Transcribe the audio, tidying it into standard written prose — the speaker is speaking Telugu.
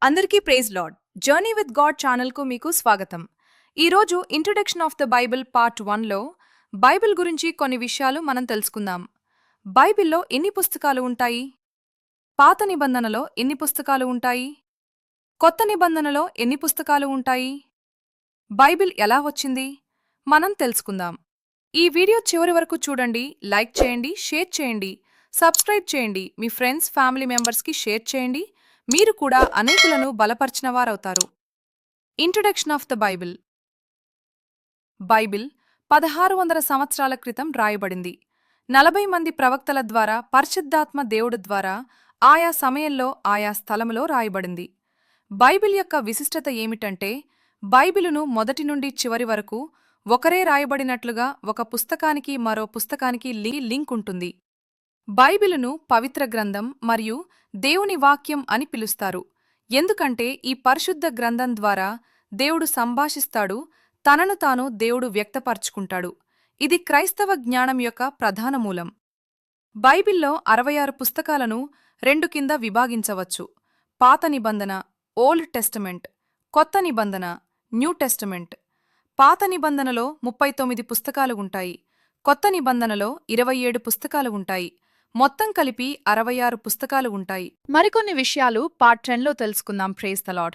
అందరికీ praise lord. Journey with God ఛానల్కు మీకు స్వాగతం. ఈరోజు introduction of the Bible part 1లో బైబిల్ గురించి కొన్ని విషయాలు మనం తెలుసుకుందాం. బైబిల్లో ఎన్ని పుస్తకాలు ఉంటాయి? పాత నిబంధనలో ఎన్ని పుస్తకాలు ఉంటాయి? కొత్త నిబంధనలో ఎన్ని పుస్తకాలు ఉంటాయి? బైబిల్ ఎలా వచ్చింది? మనం తెలుసుకుందాం. ఈ వీడియో చివరి వరకు చూడండి, లైక్ చేయండి, షేర్ చేయండి, సబ్స్క్రైబ్ చేయండి, మీ ఫ్రెండ్స్, ఫ్యామిలీ మెంబర్స్కి షేర్ చేయండి. మీరు కూడా అనేకులను బలపర్చినవారవుతారు. Introduction of the Bible. Bible 1600 సంవత్సరాల క్రితం రాయబడింది. 40 మంది ప్రవక్తల ద్వారా పరిశుద్ధాత్మ దేవుడు ద్వారా ఆయా సమయంలో ఆయా స్థలములో రాయబడింది. బైబిల్ యొక్క విశిష్టత ఏమిటంటే, బైబిలును మొదటి నుండి చివరి వరకు ఒకరే రాయబడినట్లుగా ఒక పుస్తకానికి మరో పుస్తకానికి లింక్ ఉంటుంది. బైబిలును పవిత్ర గ్రంథం మరియు దేవుని వాక్యం అని పిలుస్తారు, ఎందుకంటే ఈ పరిశుద్ధ గ్రంథం ద్వారా దేవుడు సంభాషిస్తాడు, తనను తాను దేవుడు వ్యక్తపరచుకుంటాడు. ఇది క్రైస్తవ జ్ఞానం యొక్క ప్రధాన మూలం. బైబిల్లో 66 పుస్తకాలను 2 కింద విభాగించవచ్చు: పాత నిబంధన, ఓల్డ్ టెస్టమెంట్, కొత్త నిబంధన, న్యూ టెస్టమెంట్. పాత నిబంధనలో 39 పుస్తకాలు ఉంటాయి, కొత్త నిబంధనలో 27 పుస్తకాలు ఉంటాయి. మొత్తం కలిపి 66 పుస్తకాలు ఉంటాయి. మరికొన్ని విషయాలు పార్ట్ 10లో తెలుసుకుందాం. Praise the lord.